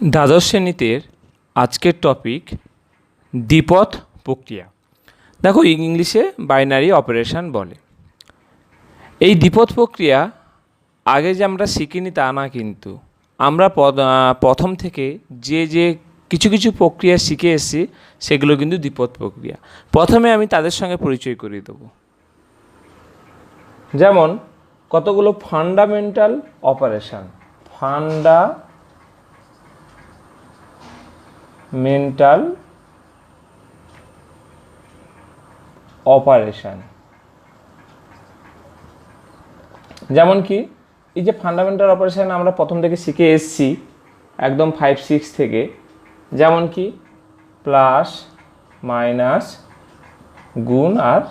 দ্বাদশ শ্রেণীতে আজকের টপিক দ্বিপদ প্রক্রিয়া। দেখো, ইংলিশে বাইনারি অপারেশন বলে। এই দ্বিপদ প্রক্রিয়া আগে যে আমরা শিখিনি তা না, কিন্তু আমরা প্রথম থেকে যে কিছু কিছু প্রক্রিয়া শিখে এসেছি সেগুলো কিন্তু দ্বিপদ প্রক্রিয়া। প্রথমে আমি তাদের সঙ্গে পরিচয় করিয়ে দেবো। যেমন কতগুলো ফান্ডামেন্টাল অপারেশন, ফান্ডামেন্টাল অপারেশন। যেমন কি এই যে ফান্ডামেন্টাল অপারেশন আমরা প্রথম থেকে শিখে এসেছি একদম 5-6 থেকে, যেমন কি প্লাস মাইনাস গুণ আর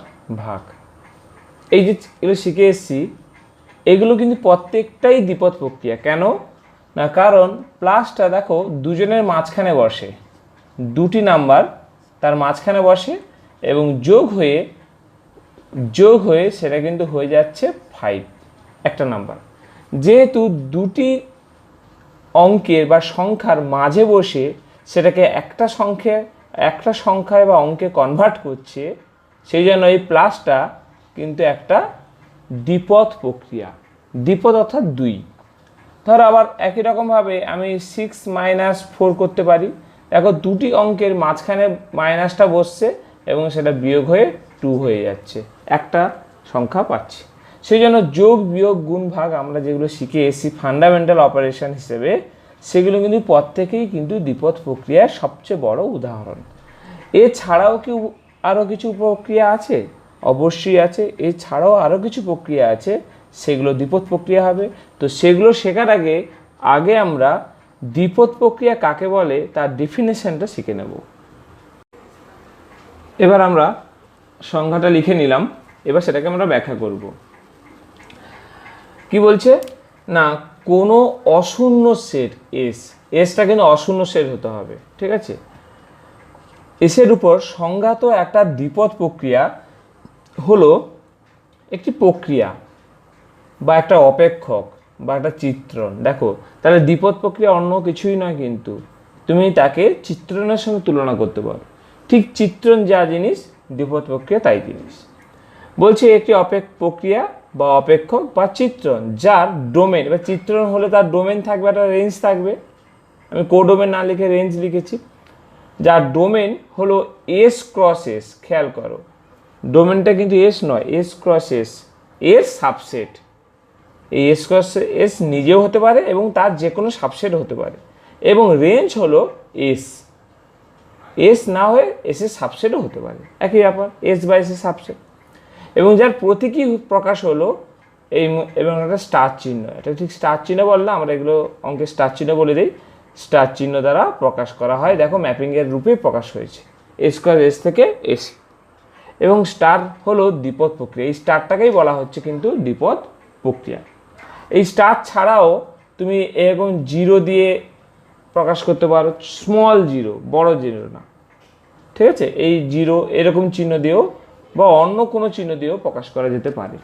ভাগ, এই যে এগুলো শিখে এসেছি, এগুলো কিন্তু প্রত্যেকটাই দ্বিপদ প্রক্রিয়া। কেন না, কারণ প্লাসটা দেখো দুজনের মাঝখানে বসে, দুটি নাম্বার তার মাঝখানে বসে এবং যোগ হয়ে সেটা কিন্তু হয়ে যাচ্ছে 5 একটা নাম্বার। যেহেতু দুটি অঙ্কের বা সংখ্যার মাঝে বসে সেটাকে একটা সংখ্যায় বা অঙ্কে কনভার্ট করছে, সেই জন্য এই প্লাসটা কিন্তু একটা দ্বিপদ প্রক্রিয়া। দ্বিপদ অর্থাৎ 2। ধরো আবার একই রকমভাবে আমি 6 - 4 করতে পারি। দেখো দুটি অঙ্কের মাঝখানে মাইনাসটা বসছে এবং সেটা বিয়োগ হয়ে 2 হয়ে যাচ্ছে, একটা সংখ্যা পাচ্ছি। সেই জন্য যোগ বিয়োগ গুণ ভাগ আমরা যেগুলো শিখে এসেছি ফান্ডামেন্টাল অপারেশন হিসেবে, সেগুলো কিন্তু প্রত্যেকেই কিন্তু দ্বিপদ প্রক্রিয়ার সবচেয়ে বড় উদাহরণ। এছাড়াও কি আরও কিছু প্রক্রিয়া আছে? অবশ্যই আছে। এছাড়াও আরও কিছু প্রক্রিয়া আছে, সেগুলো দ্বিপদ প্রক্রিয়া হবে। তো সেগুলো শেখার আগে আমরা দ্বিপদ প্রক্রিয়া কাকে বলে তার ডেফিনেশনটা শিখে নেব। এবার আমরা সংজ্ঞাটা লিখে নিলাম, এবার সেটাকে আমরা ব্যাখ্যা করব। কি বলছে না, কোনো অশূন্য সেট এসটা কিন্তু অশূন্য সেট হতে হবে, ঠিক আছে? এসের উপর সংজ্ঞাত একটা দ্বিপদ প্রক্রিয়া হলো একটি প্রক্রিয়া বা একটা অপেক্ষক বা একটা চিত্রণ। দেখো তাহলে দ্বিপদ প্রক্রিয়া অন্য কিছুই নয়, কিন্তু তুমি তাকে চিত্রণের সঙ্গে তুলনা করতে পারো। ঠিক চিত্রণ যা জিনিস, দ্বিপদ প্রক্রিয়া তাই জিনিস। বলছে একটি প্রক্রিয়া বা অপেক্ষক বা চিত্রণ যার ডোমেন, বা চিত্রণ হলে তার ডোমেন থাকবে, একটা রেঞ্জ থাকবে। আমি কোডোমেন না লিখে রেঞ্জ লিখেছি। যার ডোমেন হলো এস ক্রস এস। খেয়াল করো, ডোমেনটা কিন্তু এস নয়, এস ক্রস এস, এর সাবসেট। এই এস ক্রস এস নিজেও হতে পারে এবং তার যে কোনো সাবসেট হতে পারে। এবং রেঞ্জ হলো এস না হয়ে এস এর সাবসেটও হতে পারে, একই ব্যাপার, এস বা এস এর সাবসেট। এবং যার প্রতীকী প্রকাশ হলো এবং একটা স্টার চিহ্ন। এটা ঠিক স্টার চিহ্ন বললাম, আমরা এগুলো অঙ্কে স্টার চিহ্ন বলে দিই। স্টার চিহ্ন দ্বারা প্রকাশ করা হয়। দেখো ম্যাপিংয়ের রূপে প্রকাশ হয়েছে, এস ক্রস এস থেকে এস। এবং স্টার হলো দ্বিপদ প্রক্রিয়া। এই স্টারটাকেই বলা হচ্ছে কিন্তু দ্বিপদ প্রক্রিয়া। এই স্টার ছাড়াও তুমি এরকম জিরো দিয়ে প্রকাশ করতে পারো, স্মল জিরো, বড় জিরো না, ঠিক আছে? এই জিরো এরকম চিহ্ন দিয়েও বা অন্য কোনো চিহ্ন দিয়েও প্রকাশ করা যেতে পারে।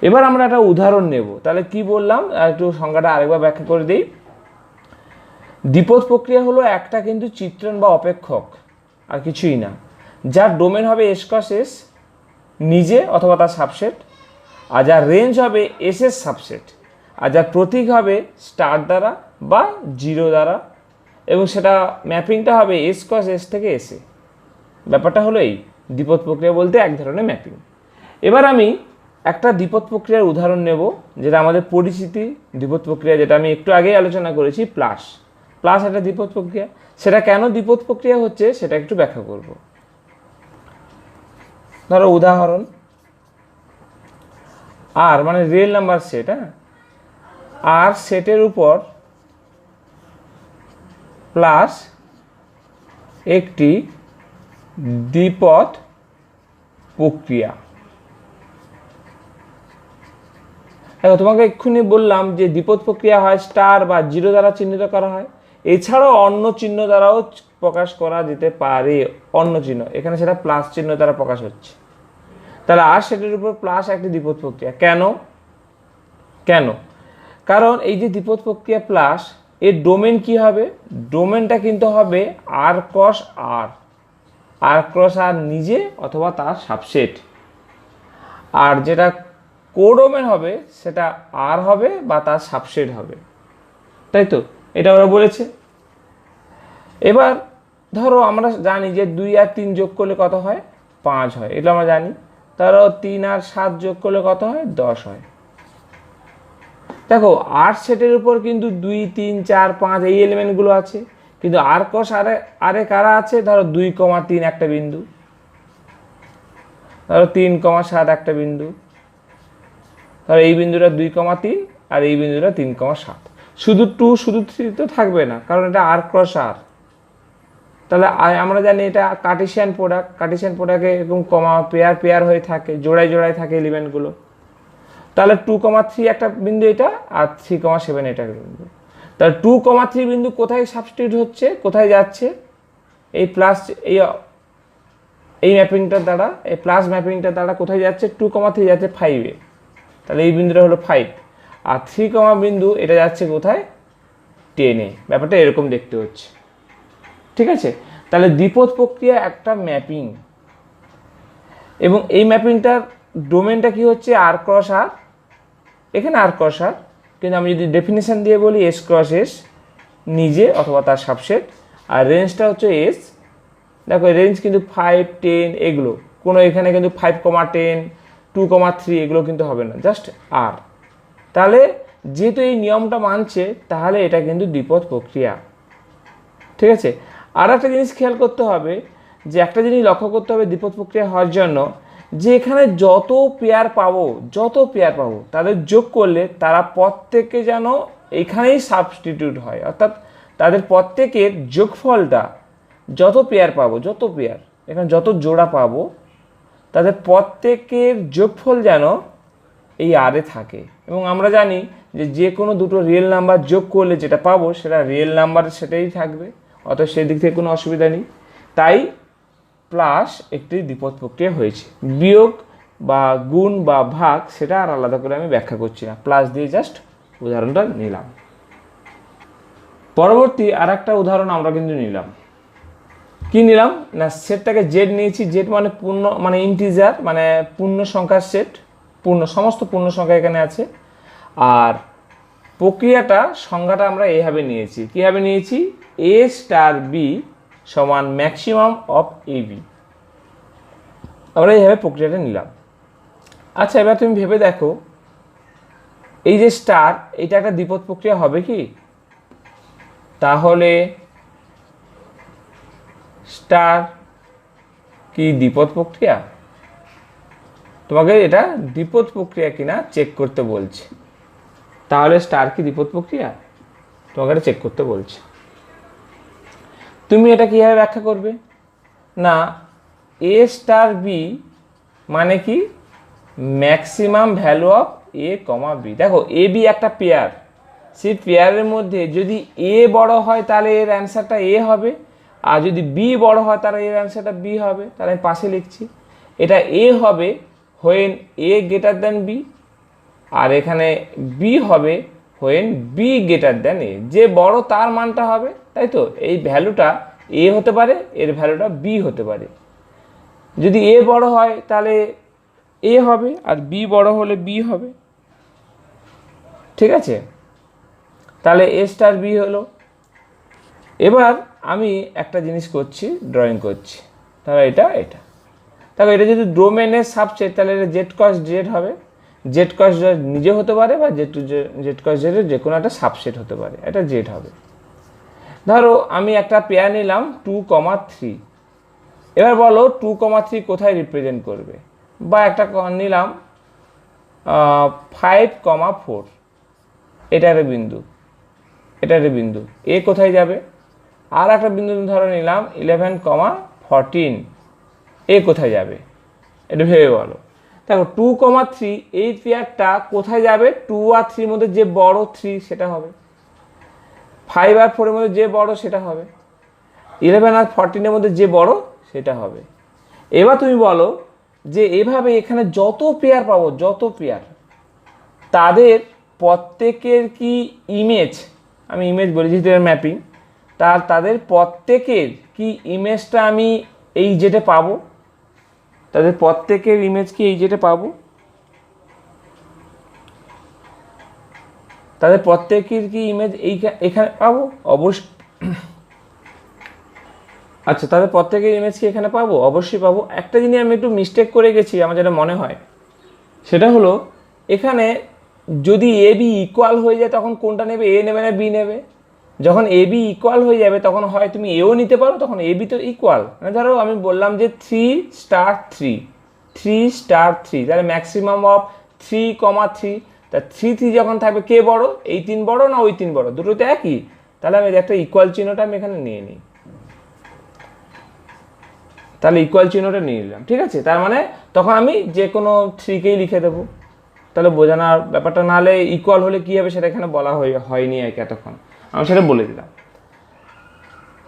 এবার আমরা একটা উদাহরণ নেব। তাহলে কি বললাম, একটু সংজ্ঞাটা আরেকবার ব্যাখ্যা করে দিই। দ্বিপদ প্রক্রিয়া হলো একটা কিন্তু চিত্রণ বা অপেক্ষক, আর কিছুই না, যার ডোমেন হবে এস ক্রস এস নিজে অথবা তার সাবসেট, আর যার রেঞ্জ হবে এস এর সাবসেট, আর যার প্রতীক হবে স্টার দ্বারা বা জিরো দ্বারা, এবং সেটা ম্যাপিংটা হবে এস ক্রস এস থেকে এসে। ব্যাপারটা হলো এই দ্বিপদ প্রক্রিয়া বলতে এক ধরনের ম্যাপিং। এবার আমি একটা দ্বিপদ প্রক্রিয়ার উদাহরণ নেব, যেটা আমাদের পরিচিতি দ্বিপদ প্রক্রিয়া, যেটা আমি একটু আগেই আলোচনা করেছি, প্লাস একটা দ্বিপদ প্রক্রিয়া। সেটা কেন দ্বিপদ প্রক্রিয়া হচ্ছে সেটা একটু ব্যাখ্যা করব। ধরো উদাহরণ, আর মানে রিয়েল নাম্বার সেট, হ্যাঁ, আর সেটের উপর প্লাস একটি দ্বিপদ প্রক্রিয়া। দেখো তোমাকে এক্ষুনি বললাম যে দ্বিপদ প্রক্রিয়া হয় স্টার বা জিরো দ্বারা চিহ্নিত করা হয়। এছাড়াও অন্য চিহ্ন দ্বারাও প্রকাশ করা যেতে পারে, অন্য চিহ্ন, এখানে সেটা প্লাস চিহ্ন দ্বারা প্রকাশ হচ্ছে। তাহলে আর সেটের উপর প্লাস একটি দ্বিপদ প্রক্রিয়া। কেন? কারণ এই যে দ্বিপদ প্রক্রিয়া প্লাস, এর ডোমেন কি হবে? ডোমেনটা কিন্তু হবে আর ক্রস আর, আর ক্রস আর নিজে অথবা তার সাবসেট। আর যেটা কোডোমেন হবে সেটা আর হবে বা তার সাবসেট হবে, তাই তো? এটা ওরা বলেছে। এবার ধরো আমরা জানি যে 2 আর 3 যোগ করলে কত হয়? 5 হয়, এটা আমরা জানি। ধরো 3 আর 7 যোগ করলে কত হয়? 10 হয়। দেখো আর সেটের উপর কিন্তু 2, 3, 4, 5 এই এলিমেন্টগুলো আছে, কিন্তু আর ক্রস আরে কারা আছে? ধরো 2, 3 একটা বিন্দু, ধরো 3, 7 একটা বিন্দু, ধরো এই বিন্দুটা 2, 3 আর এই বিন্দুটা 3, 7। শুধু 2 শুধু 3 তো থাকবে না, কারণ এটা আর ক্রস আর। তাহলে আমরা জানি এটা কার্টেসিয়ান প্রোডাক্ট, কার্টেসিয়ান প্রোডাক্টে এরকম কমা পেয়ার পেয়ার হয়ে থাকে, জোড়ায় জোড়ায় থাকে এলিমেন্টগুলো। তাহলে 2, 3 একটা বিন্দু এটা, আর 3, 7 এটা বিন্দু। তাহলে 2, 3 বিন্দু কোথায় সাবস্টিটিউট হচ্ছে, কোথায় যাচ্ছে? এই প্লাস এই ম্যাপিংটার দ্বারা, এই প্লাস ম্যাপিংটার দ্বারা কোথায় যাচ্ছে? 2, 3 যাচ্ছে 5-এ, তাহলে এই বিন্দুটা হলো 5। আর 3, বিন্দু এটা যাচ্ছে কোথায়? 10-এ। ব্যাপারটা এরকম দেখতে হচ্ছে, ঠিক আছে? তাহলে দ্বিপদ প্রক্রিয়া একটা ম্যাপিং, এবং এই ম্যাপিংটার ডোমেনটা কি হচ্ছে? আর ক্রস আর, এখানে আর ক্রস আর, কিন্তু আমি যদি ডেফিনেশন দিয়ে বলি এস ক্রস এস নিজে অথবা তার সাবসেট, আর রেঞ্জটা হচ্ছে এস। দেখো রেঞ্জ কিন্তু 5, 10 এগুলো, কোনো এখানে কিন্তু 5, 10, 2, 3 এগুলো কিন্তু হবে না, জাস্ট আর। তাহলে যেহেতু এই নিয়মটা মানছে, তাহলে এটা কিন্তু দ্বিপদ প্রক্রিয়া, ঠিক আছে? আর একটা জিনিস খেয়াল করতে হবে, যে একটা জিনিস লক্ষ্য করতে হবে দ্বিপদ প্রক্রিয়া হওয়ার জন্য, যে এখানে যত পেয়ার পাবো তাদের যোগ করলে তারা প্রত্যেকে যেন এখানেই সাবস্টিটিউট হয়, অর্থাৎ তাদের প্রত্যেকের যোগফলটা যত পেয়ার এখানে যত জোড়া পাবো, তাদের প্রত্যেকের যোগফল যেন এই আরে থাকে। এবং আমরা জানি যে কোনো দুটো রিয়েল নাম্বার যোগ করলে যেটা পাবো সেটা রিয়েল নাম্বার সেটাই থাকবে, অর্থাৎ সেই দিক থেকে কোনো অসুবিধা নেই। তাই প্লাস একটি দ্বিপদ প্রক্রিয়া হয়েছে। বিয়োগ বা গুণ বা ভাগ সেটা আর আলাদা করে আমি ব্যাখ্যা করছি না, প্লাস দিয়ে জাস্ট উদাহরণটা নিলাম। পরবর্তী আর একটা উদাহরণ আমরা কিন্তু নিলাম, কি নিলাম না, সেটটাকে জেড নিয়েছি। জেড মানে পূর্ণ, মানে ইন্টিজার, মানে পূর্ণ সংখ্যার সেট, সমস্ত পূর্ণ সংখ্যা এখানে আছে। আর প্রক্রিয়াটা সংজ্ঞাটা আমরা এইভাবে নিয়েছি, কীভাবে নিয়েছি? এ স্টার বি সমান ম্যাক্সিমাম অফ এ বি, আমরা এইভাবে প্রক্রিয়াটা নিলাম। আচ্ছা এবার তুমি ভেবে দেখো, এই যে স্টার, এটা একটা দ্বিপদ প্রক্রিয়া হবে কি? তাহলে স্টার কি দ্বিপদ প্রক্রিয়া? তোমাকে এটা দ্বিপদ প্রক্রিয়া কিনা চেক করতে বলছে। তাহলে স্টার কি দ্বিপদ প্রক্রিয়া? তোমাকে এটা চেক করতে বলছে। তুমি এটা কিভাবে ব্যাখ্যা করবে? না, এ স্টার বি মানে কি? Maximum value of A comma B. দেখো এ বি একটা পেয়ার, সেই পেয়ারের মধ্যে যদি এ বড় হয় তাহলে এর অ্যান্সারটা এ হবে, আর যদি বি বড় হয় তাহলে এর অ্যান্সারটা বি হবে। তাহলে আমি পাশে লিখছি, এটা এ হবে when A greater than B, আর এখানে বি হবে when B greater than A. যে বড় তার মানটা হবে, তাই তো? এই ভ্যালুটা এ হতে পারে, এর ভ্যালুটা বি হতে পারে। যদি এ বড় হয় তাহলে এ হবে, আর বি বড় হলে বি হবে, ঠিক আছে? তাহলে এ স্টার বি হলো। এবার আমি একটা জিনিস করছি, ড্রয়িং করছি। তাহলে এটা দেখো, এটা যদি ডোমেনের সাবসেট, তাহলে এটা জেড কস জেড হবে। জেড কস জেড নিজে হতে পারে, বা জেড কস জেডের যে কোনো একটা সাবসেট হতে পারে, এটা জেড হবে। ধরো আমি একটা পেয়ার নিলাম 2, 3। এবার বলো 2, 3 কোথায় রিপ্রেজেন্ট করবে? বা একটা নিলাম 5, 4। এটা একটা বিন্দু, এ কোথায় যাবে? আর একটা বিন্দু ধরো নিলাম 11, 14। এ কোথায় যাবে? এটা ভেবে বলো। দেখো 2, 3 এই পেয়ারটা কোথায় যাবে? 2 আর 3 এর মধ্যে যে বড় 3 সেটা হবে, 5 আর 4 এর মধ্যে যে বড় সেটা হবে, 11 আর 14 এর মধ্যে যে বড় সেটা হবে। এবার তুমি বলো যে এভাবে এখানে যত পেয়ার পাবো, তাদের প্রত্যেকের কি ইমেজ আমি ইমেজ বলি যেহেতু এর ম্যাপিং, তাদের প্রত্যেকের কি ইমেজটা আমি এই জেটে পাবো, তাদের প্রত্যেকের ইমেজ কি এই জেটে পাবো, তাদের প্রত্যেকের কি ইমেজ এখানে পাবো? অবশ্যই। আচ্ছা, তাদের প্রত্যেকের ইমেজ কি এখানে পাবো? অবশ্যই পাবো। একটা জিনিস আমি একটু মিস্টেক করে গেছি, আমার যেটা মনে হয় সেটা হলো এখানে যদি এ বি ইকুয়াল হয়ে যায় তখন কোনটা নেবে, এ নেবে না বি নেবে? যখন এ বি ইকুয়াল হয়ে যাবে তখন হয় তুমি এও নিতে পারো, তখন এ বি তো ইকুয়াল। মানে ধরো আমি বললাম যে 3*3, তাহলে ম্যাক্সিমাম অফ 3,3, তা 3 যখন থাকবে কে বড়, এই 3 বড় না ওই 3 বড়? দুটো তো একই, তাহলে আমি একটা ইকুয়াল চিহ্নটা আমি এখানে নিয়ে নিই, তাহলে ইকুয়াল চিহ্নটা নিয়ে নিলাম, ঠিক আছে? তার মানে তখন আমি যে কোনো 3কেই লিখে দেবো, তাহলে বোঝানোর ব্যাপারটা। নাহলে ইকুয়াল হলে কী হবে সেটা এখানে বলা হয়নি আর কি এতক্ষণ, আমি সেটা বলে দিলাম।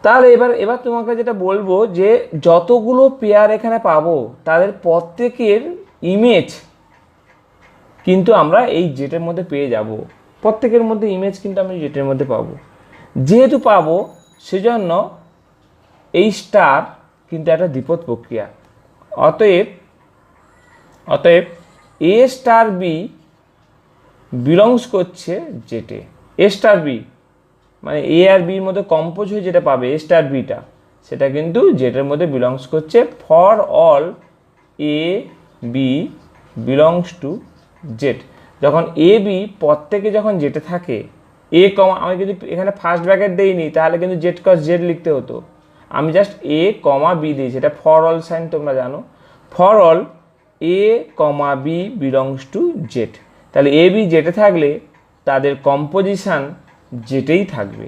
তাহলে এবার তোমাকে যেটা বলবো যে যতগুলো পেয়ার এখানে পাবো তাদের প্রত্যেকের ইমেজ কিন্তু আমরা এই জেটের মধ্যে পেয়ে যাব, প্রত্যেকের মধ্যে ইমেজ কিন্তু আমি জেটের মধ্যে পাবো। যেহেতু পাবো সেজন্য এই স্টার কিন্তু একটা দ্বিপদ প্রক্রিয়া। অতএব এ স্টার বি বিলংস করছে জেটে। এ স্টার বি মানে এ আর বির মধ্যে কম্পোজ হয়ে যেটা পাবে এ স্টার বিটা, সেটা কিন্তু জেটের মধ্যে বিলংস করছে for all A B belongs to Z. যখন এ বি প্রত্যেকে যখন জেটে থাকে, এ কমা, আমি যদি এখানে ফার্স্ট ব্র্যাকেট দেইনি তাহলে কিন্তু জেড কস জেড লিখতে হতো, আমি জাস্ট এ কমা বি দিয়েছি, এটা ফর অল সাইন তোমরা জানো। For all A comma B belongs to Z, তাহলে এ বি জেটে থাকলে তাদের কম্পোজিশান জেটেই থাকবে।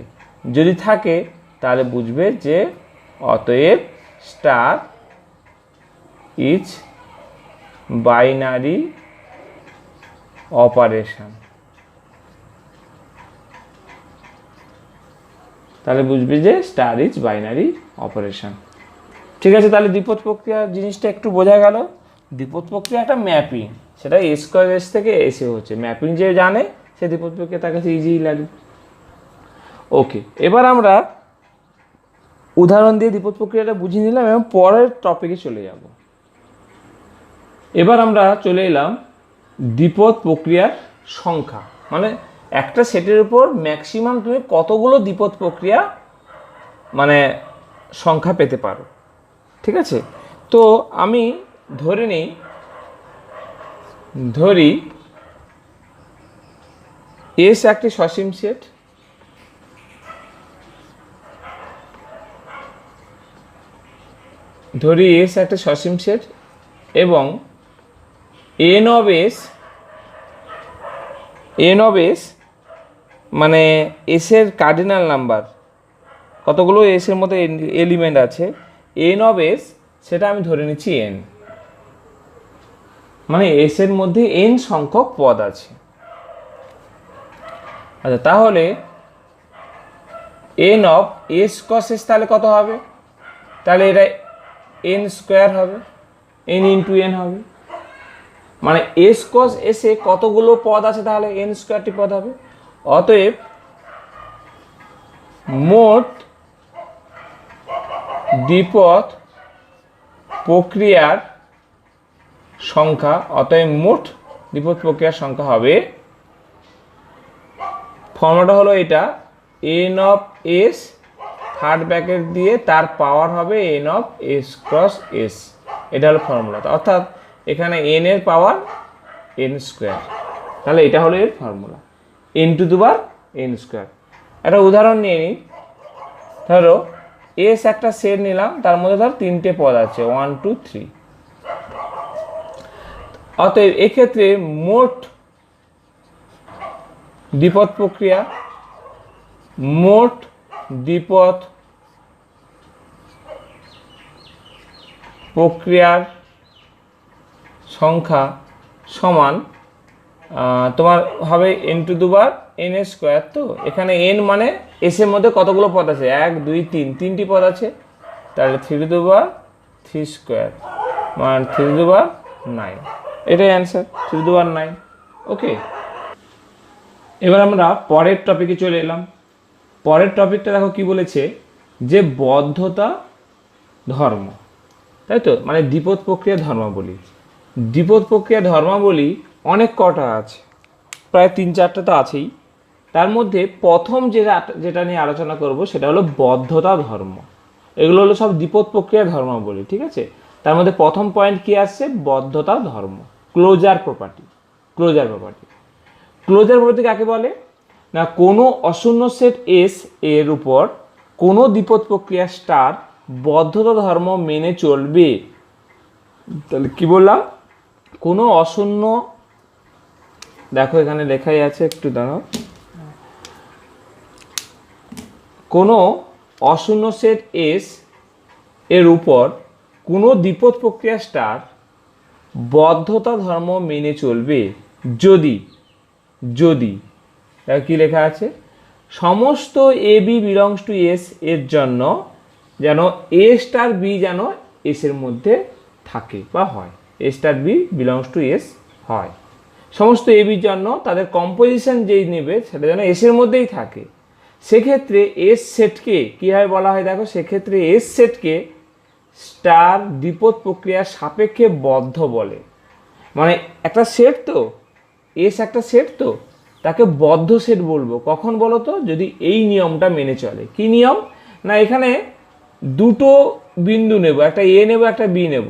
যদি থাকে তাহলে বুঝবে যে অতএব স্টার ইজ বাইনারি অপারেশন, তাহলে বুঝবে যে স্টার ইজ বাইনারি অপারেশন। ঠিক আছে, তাহলে দ্বিপদ প্রক্রিয়া জিনিসটা একটু বোঝা গেল। দ্বিপদ প্রক্রিয়া একটা ম্যাপিং, সেটা এ স্কোয়ার এস থেকে এসে হচ্ছে, ম্যাপিং যে জানে সে দ্বিপদ প্রক্রিয়া তার কাছে ইজিই লাগে। ওকে, এবার আমরা উদাহরণ দিয়ে দ্বিপদ প্রক্রিয়াটা বুঝিয়ে নিলাম এবং পরের টপিকে চলে যাব। এবার আমরা চলে এলাম দ্বিপদ প্রক্রিয়ার সংখ্যা, মানে একটা সেটের উপর ম্যাক্সিমাম তুমি কতগুলো দ্বিপদ প্রক্রিয়া মানে সংখ্যা পেতে পারো। ঠিক আছে, তো আমি ধরি এস একটি সসীম সেট, এবং এন অফ এস মানে এসের কার্ডিনাল নাম্বার, কতগুলো এসের মধ্যে এলিমেন্ট আছে, এন অফ এস সেটা আমি ধরে নিচ্ছি এন, মানে এসের মধ্যে এন সংখ্যক পদ আছে। আচ্ছা, তাহলে N of S cos S তাহলে কত হবে? তাহলে এটা এন স্কোয়ার হবে, এন ইন্টু এন হবে, মানে এস কস এসে কতগুলো পদ আছে তাহলে এন স্কোয়ারটি পদ হবে। অতএব মোট দ্বিপদ প্রক্রিয়ার সংখ্যা, হবে, ফর্মুলাটা হলো এটা, N of S third bracket দিয়ে তার পাওয়ার হবে N of S cross S, এটা হলো ফর্মুলা। অর্থাৎ এখানে এন এর পাওয়ার এন স্কোয়ার, তাহলে এটা হলো এর formula, N to the power N square. একটা উদাহরণ নিয়ে নিই, ধরো এস একটা সেট নিলাম, তার মধ্যে ধর 3টে পদ আছে 1 2 3। অতএব এক্ষেত্রে মোট দ্বিপদ প্রক্রিয়ার সংখ্যা সমান তোমার হবে N to the power N square. তো এখানে এন মানে এস এর মধ্যে কতগুলো পদ আছে, 1 2 3, 3টি পদ আছে, তাহলে 3 টু দি পাওয়ার 3 স্কোয়ার মানে 3 টু দি পাওয়ার 9, এটাই অ্যান্সার, 3 টু দি পাওয়ার 9। ওকে, এবার আমরা পরের টপিকে চলে এলাম। পরের টপিকটা দেখো কি বলেছে, যে বদ্ধতা ধর্ম, তাই তো, মানে দ্বিপদ প্রক্রিয়া ধর্মাবলী। দ্বিপদ প্রক্রিয়া ধর্মাবলী অনেক কটা আছে, প্রায় 3-4টা তো আছেই। তার মধ্যে প্রথম যেটা নিয়ে আলোচনা করব সেটা হলো বদ্ধতা ধর্ম। এগুলো হলো সব দ্বিপদ প্রক্রিয়া ধর্মাবলী, ঠিক আছে। তার মধ্যে প্রথম পয়েন্ট কি আসছে, বদ্ধতা ধর্ম, closure property. Closure property, closure property কাকে বলে না, কোনো অশূন্য সেট এস এর উপর কোনো দ্বিপদ প্রক্রিয়া স্টার বদ্ধতা ধর্ম মেনে চলবে। তাহলে কি বললাম, কোনো অশূন্য, দেখো এখানে লেখাই আছে, একটু দাঁড়াও, কোনো অশূন্য সেট এস এর উপর কোনো দ্বিপদ প্রক্রিয়া স্টার বদ্ধতা ধর্ম মেনে চলবে যদি, যদি কি লেখা আছে, সমস্ত A B belongs to S এর জন্য যেন এ স্টার বি যেন এস এর মধ্যে থাকে বা হয়, A star B belongs to S হয়। সমস্ত এ বির জন্য তাদের কম্পোজিশন যেই নেবে সেটা যেন এস এর মধ্যেই থাকে। সেক্ষেত্রে এস সেটকে কীভাবে বলা হয়, দেখো সেক্ষেত্রে এস সেটকে স্টার দ্বিপদ প্রক্রিয়ার সাপেক্ষে বদ্ধ বলে। মানে একটা সেট তো, এস একটা সেট তো, তাকে বদ্ধ সেট বলবো কখন বলো তো, যদি এই নিয়মটা মেনে চলে। কি নিয়ম না, এখানে দুটো বিন্দু নেব, একটা এ নেব একটা বি নেব,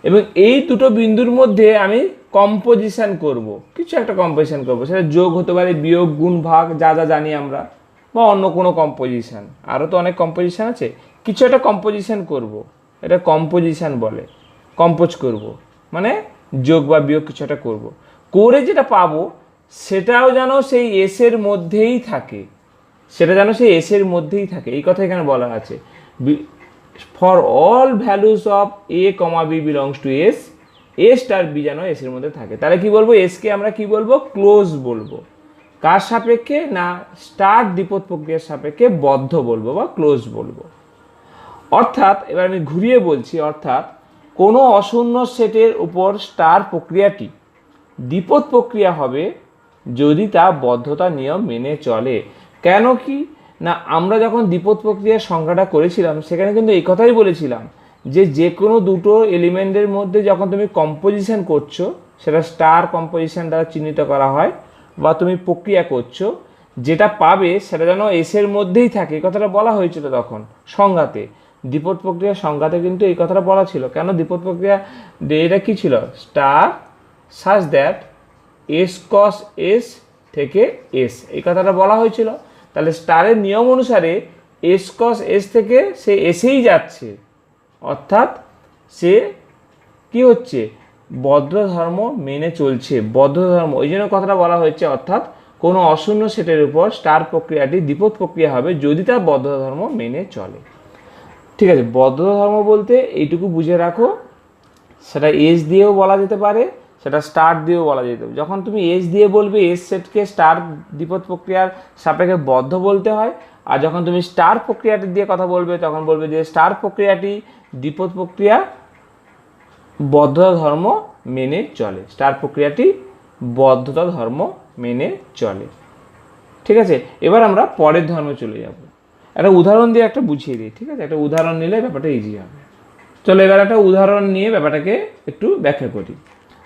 এবং এই দুটো বিন্দুর মধ্যে আমি কম্পোজিশন করব, কিছু একটা কম্পোজিশন করব, সেটা যোগ হতে পারে, বিয়োগ, গুণ, ভাগ, যা যা জানি আমরা, বা অন্য কোনো কম্পোজিশন, আরও তো অনেক কম্পোজিশন আছে, কিছু একটা কম্পোজিশন করব, এটা কম্পোজিশন বলে। কম্পোজ করব মানে যোগ বা বিয়োগ কিছু একটা করব, করে যেটা পাবো সেটাও যেন সেই এসের মধ্যেই থাকে, সেটা যেন সেই এসের মধ্যেই থাকে, এই কথা এখানে বলা আছে। For all values of A comma B belongs to S, a star B যেন এসের মধ্যে থাকে। তাহলে কি বলবো, এসকে আমরা কি বলবো, ক্লোজ বলবো। কার সাপেক্ষে না, স্টার দ্বিপদ প্রক্রিয়ার সাপেক্ষে বদ্ধ বলবো বা ক্লোজ বলবো। অর্থাৎ এবার আমি ঘুরিয়ে বলছি, অর্থাৎ কোনো অশূন্য সেটের উপর স্টার প্রক্রিয়াটি দ্বিপদ প্রক্রিয়া হবে যদি তা বদ্ধতা নিয়ম মেনে চলে। কেন কি না, আমরা যখন দ্বিপদ প্রক্রিয়ার সংখ্যাটা করেছিলাম সেখানে কিন্তু এই কথাই বলেছিলাম যে কোনো দুটো এলিমেন্টের মধ্যে যখন তুমি কম্পোজিশন করছো, সেটা স্টার কম্পোজিশন দ্বারা চিহ্নিত করা হয়, বা তুমি প্রক্রিয়া করছো, যেটা পাবে সেটা যেন এসের মধ্যেই থাকে, এই কথাটা বলা হয়েছিল তখন সংজ্ঞাতে। দ্বিপদ প্রক্রিয়ার সংজ্ঞাতে কিন্তু এই কথাটা বলা ছিল। কেন দ্বিপদ প্রক্রিয়া, এটা কি ছিল, star such that S cos S থেকে এস, এই কথাটা বলা হয়েছিল। তাহলে স্টারের নিয়ম অনুসারে এস কস এস থেকে সে এসেই যাচ্ছে, অর্থাৎ সে কি হচ্ছে, বদ্ধ ধর্ম মেনে চলছে, বদ্ধ ধর্ম, ওই জন্য কথাটা বলা হয়েছে। অর্থাৎ কোনো অশূন্য সেটের উপর স্টার প্রক্রিয়াটি দ্বিপদ প্রক্রিয়া হবে যদি তার বদ্ধ ধর্ম মেনে চলে। ঠিক আছে, বদ্ধ ধর্ম বলতে এইটুকু বুঝে রাখো, সেটা এস দিয়েও বলা যেতে পারে, সেটা স্টার দিয়েও বলা যেতে পারে। যখন তুমি এস দিয়ে বলবে, এস সেটকে স্টার দ্বিপদ প্রক্রিয়ার সাপেক্ষে বদ্ধ বলতে হয়, আর যখন তুমি স্টার প্রক্রিয়াটি দিয়ে কথা বলবে তখন বলবে যে স্টার প্রক্রিয়াটি দ্বিপদ প্রক্রিয়া বদ্ধতা ধর্ম মেনে চলে, স্টার প্রক্রিয়াটি বদ্ধতা ধর্ম মেনে চলে। ঠিক আছে, এবার আমরা পরের ধর্মে চলে যাব। একটা উদাহরণ দিয়ে একটা বুঝিয়ে দিই, ঠিক আছে, একটা উদাহরণ নিলে ব্যাপারটা ইজি হবে। চলো এবার একটা উদাহরণ নিয়ে ব্যাপারটাকে একটু ব্যাখ্যা করি।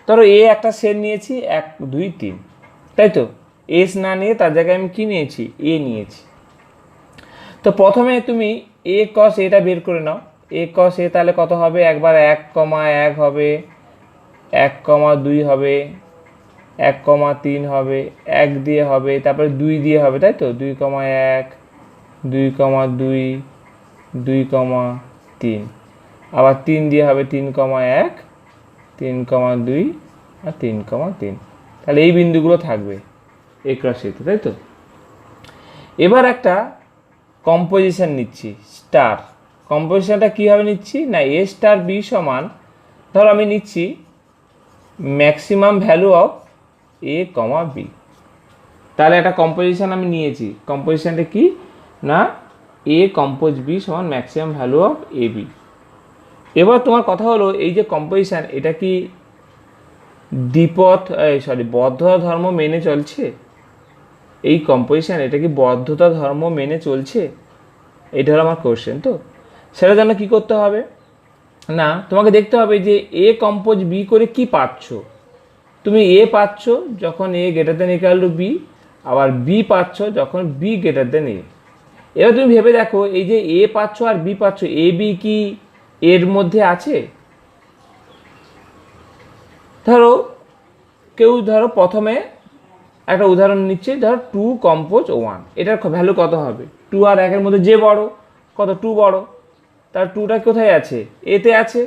ধরো এ একটা সেট নিয়েছি 1 2 3, তাই তো, এস না নিয়ে তার জায়গায় আমি কি নিয়েছি, এ নিয়েছি। তো প্রথমে তুমি এ কস এটা বের করে নাও, এ কস এ তাহলে কত হবে, একবার 1,1 হবে, 1,2 হবে, 1,3 হবে, 1 দিয়ে হবে, তারপরে 2 দিয়ে হবে, তাই তো, 2,1 2,2 2,3, আবার 3 দিয়ে হবে, 3,1 3,2 আর 3,3। তাহলে এই বিন্দুগুলো থাকবে এ ক্রস এতে, তাই তো। এবার একটা কম্পোজিশন নিচ্ছি, স্টার কম্পোজিশনটা কীভাবে নিচ্ছি না, এ স্টার বি সমান, ধরো আমি নিচ্ছি maximum value of A comma b. তাহলে একটা কম্পোজিশন আমি নিয়েছি, কম্পোজিশনটা কি না, এ কম্পোজ বি সমান maximum value of A b. এবার তোমার কথা হলো, এই যে কম্পোজিশন, এটা কি দ্বিপদ বদ্ধ ধর্ম মেনে চলছে? এই কম্পোজিশন এটা কি বদ্ধতা ধর্ম মেনে চলছে, এটা হলো আমার কোশ্চেন। তো সেটা জন্য কী করতে হবে না, তোমাকে দেখতে হবে যে এ কম্পোজ বি করে কি পাচ্ছ। তুমি এ পাচ্ছ যখন A greater than equal to B, আবার বি পাচ্ছ যখন বি গ্রেটার দেন এ। এবার তুমি ভেবে দেখো এই যে এ পাচ্ছ আর বি পাচ্ছ, এ বি কি এর মধ্যে আছে? ধরো কেউ ধরো প্রথমে একটা উদাহরণ নিচ্ছে, ধরো 2 কম্পোজ 1, এটার ভ্যালু কত হবে? 2 আর 1-এর মধ্যে যে বড় কত? 2 বড়, তার 2টা কোথায় আছে? এতে আছে।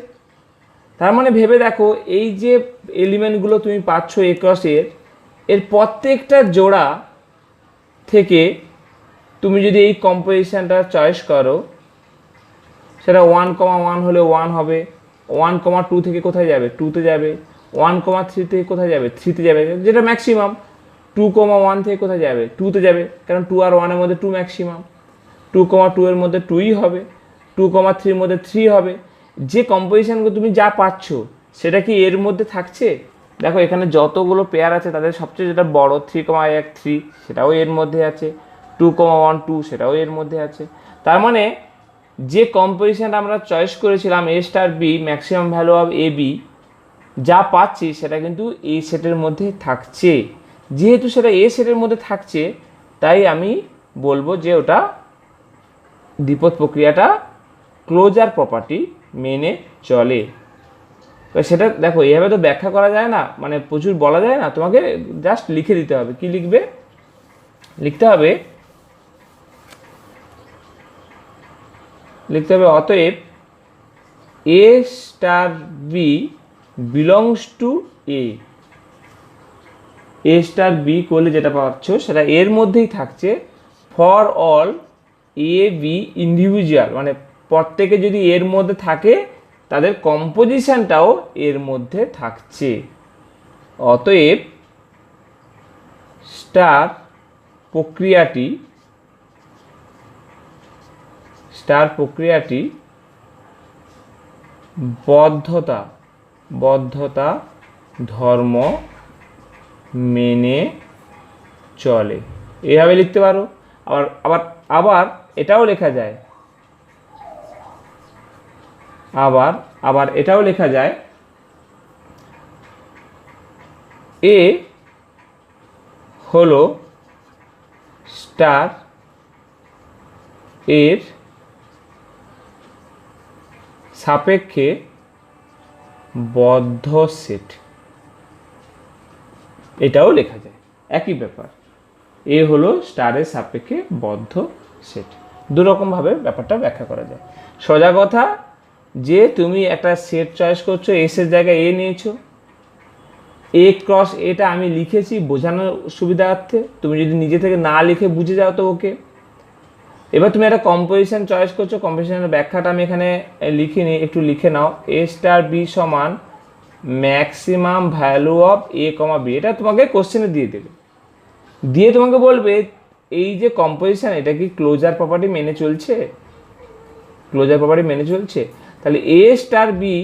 তার মানে ভেবে দেখো এই যে এলিমেন্টগুলো তুমি পাচ্ছ এ ক্রস এর প্রত্যেকটা জোড়া থেকে তুমি যদি এই কম্পোজিশনটা চয়েস করো, সেটা 1,1 হলে 1 হবে, 1,2 থেকে কোথায় যাবে? 2-তে যাবে, 1,3 থেকে কোথায় যাবে? 3-তে যাবে, যেটা ম্যাক্সিমাম। 2,1 থেকে কোথায় যাবে? 2-তে যাবে, কারণ 2 আর 1-এর মধ্যে 2 ম্যাক্সিমাম। 2,2 এর মধ্যে 2ই হবে, 2,3 এর মধ্যে 3 হবে। যে কম্পোজিশনগুলো তুমি যা পাচ্ছ সেটা কি এর মধ্যে থাকছে? দেখো এখানে যতগুলো পেয়ার আছে তাদের সবচেয়ে যেটা বড় 3,1,3 সেটাও এর মধ্যে আছে, 2,1,2 সেটাও এর মধ্যে আছে। তার মানে যে কম্পোজিশনটা আমরা চয়েস করেছিলাম A star B maximum value of A B, যা পাচ্ছি সেটা কিন্তু এ সেটের মধ্যে থাকছে। যেহেতু সেটা এ সেটের মধ্যে থাকছে, তাই আমি বলবো যে ওটা দ্বিপদ প্রক্রিয়াটা ক্লোজার প্রপার্টি মেনে চলে। সেটা দেখো এইভাবে তো ব্যাখ্যা করা যায় না, মানে প্রচুর বলা যায় না, তোমাকে জাস্ট লিখে দিতে হবে। কি লিখবে? লিখতে হবে অতএব A star B belongs to A. A star B করলে যেটা পাচ্ছ সেটা এর মধ্যেই থাকছে for all A B individual, মানে প্রত্যেকে যদি এর মধ্যে থাকে তাদের কম্পোজিশনটাও এর মধ্যে থাকছে। অতএব স্টার প্রক্রিয়াটি বদ্ধতা ধর্ম মেনে চলে, এভাবে লিখতে পারো। আবার আবার আবার এটাও লেখা যায়, আবার এটাও লেখা যায় এ হলো স্টার এর সাপেক্ষে বদ্ধ সেট, এটাও লেখা যায়, একই ব্যাপার। এ হলো স্টারের সাপেক্ষে বদ্ধ সেট, দুরকমভাবে ব্যাপারটা ব্যাখ্যা করা যায়। সোজা কথা যে তুমি একটা সেট চয়েস করছো, এস এর জায়গায় এ নিয়েছো, এ ক্রস এটা আমি লিখেছি বোঝানোর সুবিধার্থে, তুমি যদি নিজে থেকে না লিখে বুঝে যাও তো ওকে। এবার তুমি একটা কম্পোজিশন চয়েস করছো, কম্পোজিশনের ব্যাখ্যাটা আমি এখানে লিখিনি, একটু লিখে নাও। এ স্টার বি সমান maximum value of A comma b, এটা তোমাকে কোশ্চেনে দিয়ে দেবে, দিয়ে তোমাকে বলবে এই যে কম্পোজিশন এটা কি ক্লোজার প্রপার্টি মেনে চলছে? তাহলে এ স্টার বি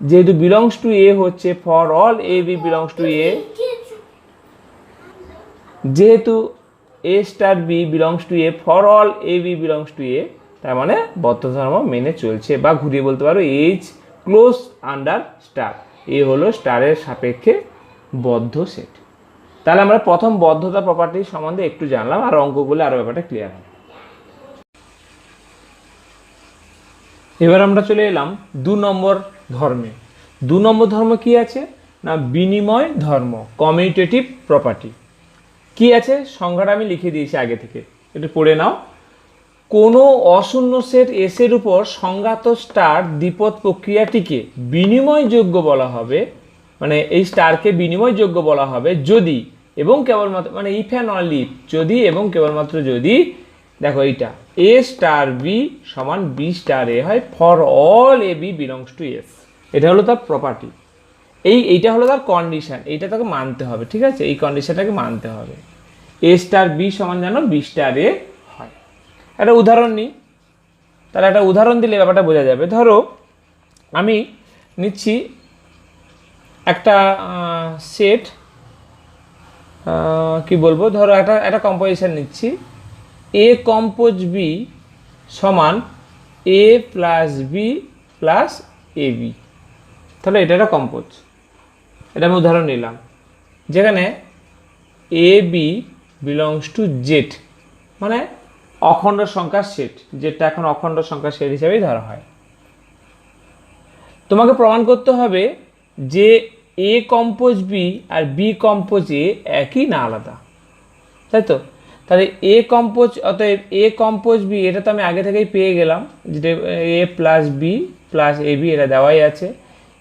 যেহেতু বিলংস টু এ হচ্ছে, for all A B belongs to A, যেহেতু A star B belongs to A, for all A B belongs to A, তার মানে বদ্ধ ধর্ম মেনে চলছে, বা ঘুরিয়ে বলতে পারো এইচ ক্লোজ আন্ডার স্টার, এ হলো স্টারের সাপেক্ষে বদ্ধ সেট। তাহলে আমরা প্রথম বদ্ধতা প্রপার্টি সম্বন্ধে একটু জানলাম, আর অঙ্কগুলো আরো ব্যাপারটা ক্লিয়ার হয়। এবার আমরা চলে এলাম 2 নম্বর ধর্মে। 2 নম্বর ধর্ম কি আছে না, বিনিময় ধর্ম, কমিউটেটিভ প্রপার্টি। কি আছে সংজ্ঞাটা আমি লিখে দিয়েছি আগে থেকে, একটু পড়ে নাও। কোনো অশূন্য সেট এস এর উপর সংজ্ঞাত স্টার দ্বিপদ প্রক্রিয়াটিকে বিনিময়যোগ্য বলা হবে, মানে এই স্টারকে বিনিময়যোগ্য বলা হবে যদি এবং কেবলমাত্র, মানে ইফ অ্যান্ড অনলি ইফ, যদি এবং কেবলমাত্র যদি, দেখো এইটা এ স্টার বি সমান বি স্টার এ হয় for all A B belongs to S, এটা হলো তার প্রপার্টি। এইটা হলো তার কন্ডিশন, এইটা তাকে মানতে হবে, ঠিক আছে? এই কন্ডিশনটাকে মানতে হবে। এ স্টার বি সমান যেন বি স্টার এ হয়। একটা উদাহরণ নিই, তাহলে একটা উদাহরণ দিলে ব্যাপারটা বোঝা যাবে। ধরো আমি নিচ্ছি একটা সেট, কি বলবো, ধরো একটা কম্পোজিশন নিচ্ছি, এ কম্পোজ বি সমান a plus B plus A B. তাহলে এটা একটা কম্পোজ, এটা আমি উদাহরণ নিলাম, যেখানে A B belongs to Z, মানে অখণ্ড সংখ্যার সেট, যেটা এখন অখণ্ড সংখ্যার সেট হিসেবেই ধরা হয়। তোমাকে প্রমাণ করতে হবে যে এ কম্পোজ বি আর বি কম্পোজ এ একই না আলাদা, তাই তো? তাহলে এ কম্পোজ, অতএব এ কম্পোজ বি এটা তো আমি আগে থেকেই পেয়ে গেলাম, যেটা এ plus B plus A B, এটা দেওয়াই আছে।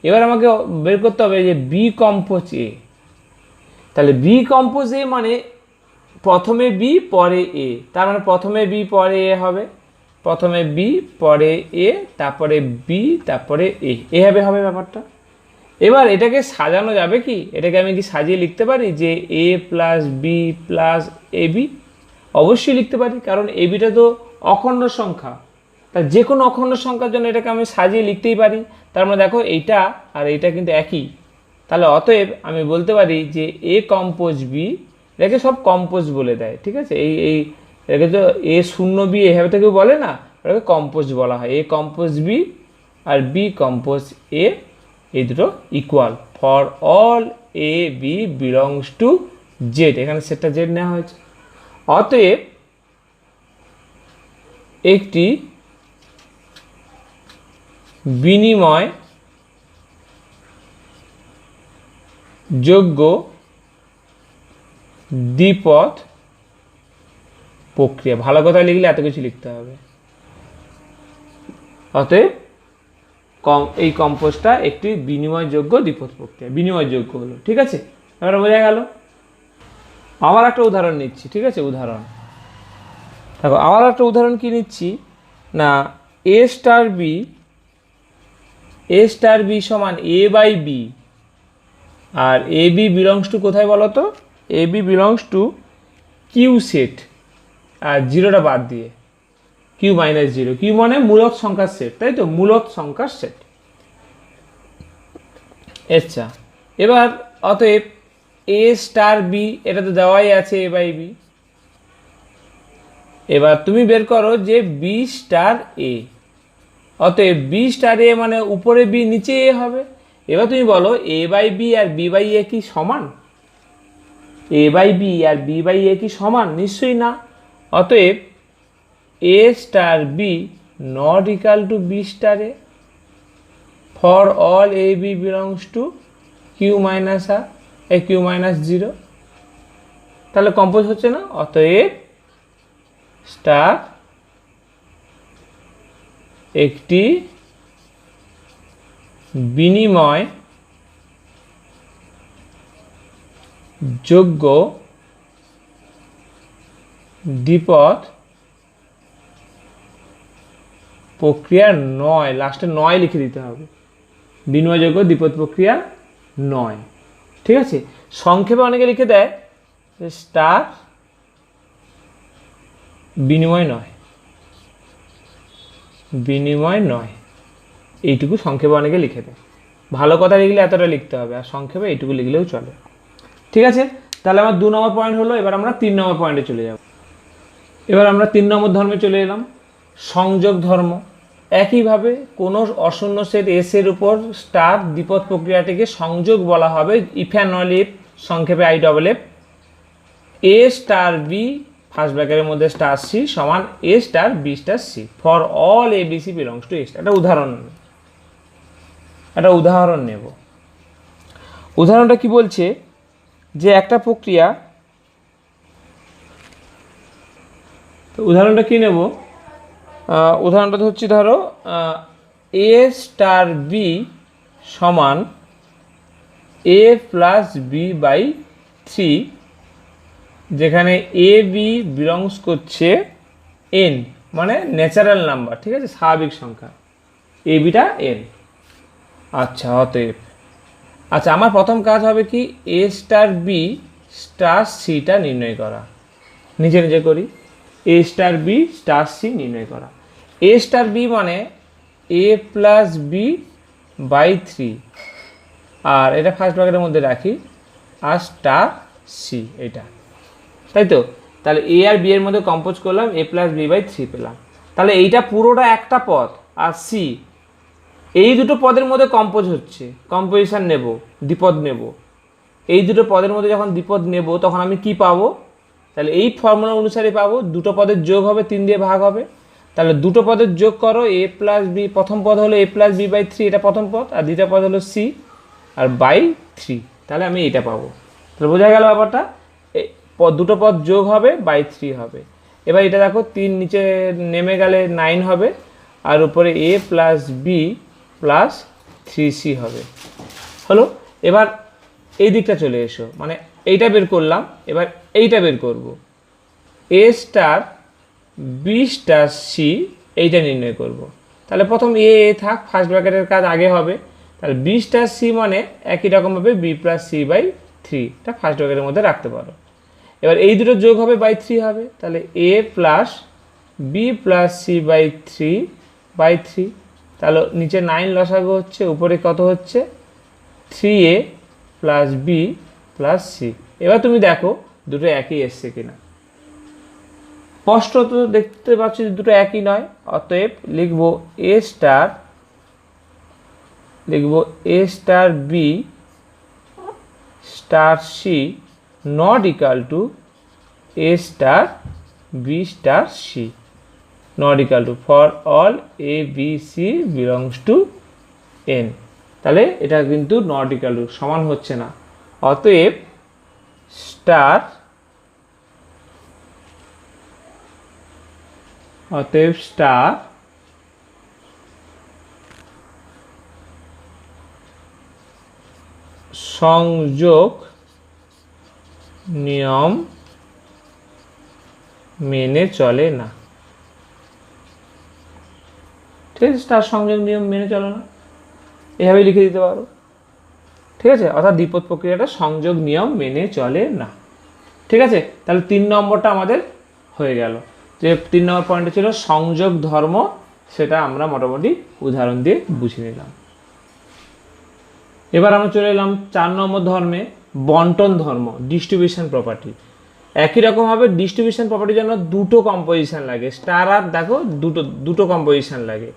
এবার আমাকে বের করতে হবে যে বি কম্পোজ এ। তাহলে বি কম্পোজ এ মানে প্রথমে বি পরে এ, তার মানে প্রথমে বি পরে এ হবে, প্রথমে বি পরে এ, তারপরে বি, তারপরে এ হবে ব্যাপারটা। এবার এটাকে সাজানো যাবে কি? এটাকে আমি কি সাজিয়ে লিখতে পারি যে এ plus B plus A B? অবশ্যই লিখতে পারি, কারণ এ বিটা তো অখণ্ড সংখ্যা। তা যে কোনো অখণ্ড সংখ্যার জন্য এটাকে আমি সাজিয়ে লিখতেই পারি। তার মানে দেখো এইটা আর এইটা কিন্তু একই। তাহলে অতএব আমি বলতে পারি যে এ কম্পোজ বি, এটাকে সব কম্পোজ বলে দেয়, ঠিক আছে? এটাকে তো এ শূন্য বি এভাবে তো কেউ বলে না, এটাকে কম্পোজ বলা হয়। এ কম্পোজ বি আর বি কম্পোজ এ, এই দুটো equal for all A B belongs to Z. এখানে সেটটা জেড নেওয়া হয়েছে। অতএব একটি বিনিময় যোগ্য দ্বিপদ প্রক্রিয়া। ভালো কথা লিখলে এত কিছু লিখতে হবে। অতএব এই কম্পোজটা একটি বিনিময়যোগ্য দ্বিপদ প্রক্রিয়া, বিনিময়যোগ্য হলো, ঠিক আছে? এবার বোঝা গেল। আবার একটা উদাহরণ নিচ্ছি, ঠিক আছে? উদাহরণ দেখো, আবার একটা উদাহরণ কি নিচ্ছি না, এ স্টার বি সমান এ বাই বি, আর এ বি বিলংস টু কোথায় বলো তো? A B belongs to Q set, আর জিরোটা বাদ দিয়ে কিউ মাইনাস জিরো। কিউ মানে মূলদ সংখ্যার সেট, তাই তো? মূলদ সংখ্যার সেট। আচ্ছা, এবার অতএব এ স্টার বি, এটা তো দেওয়াই আছে এ বাই বি। এবার তুমি বের করো যে বি স্টার এ। অতএব বি স্টার এ মানে উপরে বি নিচে এ হবে। এবার তুমি বলো এ বাই বি আর বি বাই এ কি সমান? এ বাই বি আর বি বাই এ কি সমান? নিশ্চয়ই না। অতএব A star B not equal to B star A for all A B belongs to Q minus আর এ কিউ মাইনাস জিরো। তাহলে কম্পোজ হচ্ছে না? অতএব স্টার একটি বিনিময় যোগ্য দ্বিপদ প্রক্রিয়া নয়। লাস্টে নয় লিখে দিতে হবে, বিনিময়যোগ্য দ্বিপদ প্রক্রিয়া নয়, ঠিক আছে? সংক্ষেপে অনেকে লিখে দেয় স্টার বিনিময় নয়, বিনিময় নয়, এইটুকু সংক্ষেপে অনেকে লিখে দেয়। ভালো কথা লিখলে এতটা লিখতে হবে, আর সংক্ষেপে এইটুকু লিখলেও চলে, ঠিক আছে? তাহলে আমার 2 নম্বর পয়েন্ট হলো। এবার আমরা 3 নম্বর পয়েন্টে চলে যাব। এবার আমরা 3 নম্বর ধর্মে চলে এলাম, সংযোগ ধর্ম। একইভাবে কোনো অশূন্য সেট এস এর উপর স্টার দ্বিপদ প্রক্রিয়াটিকে সংযোগ বলা হবে, ইফ অ্যান্ড অনলি ইফ, সংক্ষেপে IFF। A star B first ব্র্যাকেটের মধ্যে স্টার সি সমান A star B star C for all A B C belongs to A star. একটা উদাহরণ নেব। উদাহরণটা কি বলছে যে একটা প্রক্রিয়া, উদাহরণটা কি নেব? উদাহরণটা হচ্ছে ধরো এ স্টার বি সমান এ প্লাস বি বাই 3, যেখানে এ বি বিলংস করছে এন, মানে ন্যাচারাল নাম্বার, ঠিক আছে? স্বাভাবিক সংখ্যা, এ বিটা এন। আচ্ছা, অতএব আচ্ছা, আমার প্রথম কাজ হবে কি, এ স্টার বি স্টার সিটা নির্ণয় করা। নিজে নিজে করি। এ স্টার বি স্টার সি নির্ণয় করা। এ স্টার বি মানে এ প্লাস বি বাই 3, আর এটা ফার্স্ট ব্র্যাকেটের মধ্যে রাখি, আর স্টার সি, এইটা, তাই তো? তাহলে এ আর বি এর মধ্যে কম্পোজ করলাম, এ প্লাস বি বাই 3 পেলাম। তাহলে এইটা পুরোটা একটা পদ, আর সি এই দুটো পদের মধ্যে কম্পোজ হচ্ছে, কম্পোজিশন নেব, দ্বিপদ নেব। এই দুটো পদের মধ্যে যখন দ্বিপদ নেব তখন আমি কি পাবো? তাহলে এই ফর্মুলা অনুসারে পাবো দুটো পদের যোগ হবে, 3 দিয়ে ভাগ হবে। তাহলে দুটো পদের যোগ করো, এ প্লাস বি, প্রথম পদ হলো এ প্লাস বি বাই 3, এটা প্রথম পদ, আর দ্বিতীয় পদ হলো সি আর বাই 3, তাহলে আমি এইটা পাবো। তাহলে বোঝা গেল ব্যাপারটা, দুটো পদ যোগ হবে, বাই 3 হবে। এবার এটা দেখো 3 নিচে নেমে গেলে 9 হবে, আর উপরে এ প্লাস বি প্লাস 3c হবে, হলো। এবার এই দিকটা চলে এসো, মানে এইটা বের করলাম, এবার এইটা বের করব, এ স্টার বি স্টার সি, এইটা নির্ণয় করব। তাহলে প্রথম এ থাক, ফার্স্ট ব্র্যাকেটের কাজ আগে হবে। তাহলে বি স্টার সি মানে একই রকমভাবে বি প্লাস সি বাই 3, এটা ফার্স্ট ব্র্যাকেটের মধ্যে রাখতে পারো। এবার এই দুটো যোগ হবে, বাই 3 হবে, তাহলে A plus B plus C by 3 by 3। তাহলে নিচে 9 লসাগু হচ্ছে, উপরে কত হচ্ছে 3a plus B plus C. এবার তুমি দেখো দুটো একই এসছে কিনা, স্পষ্ট তো দেখতে পাচ্ছি দুটো একই নয়। অতএব লিখব A star B star C not equal to A star B star C, not equal to for all A B C belongs to N. তাহলে এটা কিন্তু নট ইকাল টু, সমান হচ্ছে না। অতএব স্টার সংযোগ নিয়ম মেনে চলে না। ঠিক আছে, স্টার সংযোগ নিয়ম মেনে চলে না, এভাবে লিখে দিতে পারো। ঠিক আছে, অর্থাৎ দ্বিপদ প্রক্রিয়াটা সংযোগ নিয়ম মেনে চলে না। ঠিক আছে, তাহলে 3 নম্বরটা আমাদের হয়ে গেল। যে 3 নম্বর পয়েন্টটা ছিল সংযোগ ধর্ম, সেটা আমরা মোটামুটি উদাহরণ দিয়ে বুঝে নিলাম। এবার আমরা চলে এলাম 4 নম্বর ধর্মে, বন্টন ধর্ম, ডিস্ট্রিবিউশন প্রপার্টি। একই রকমভাবে ডিস্ট্রিবিউশন প্রপার্টির জন্য দুটো কম্পোজিশন লাগে, স্টার আর দেখো দুটো কম্পোজিশন লাগে।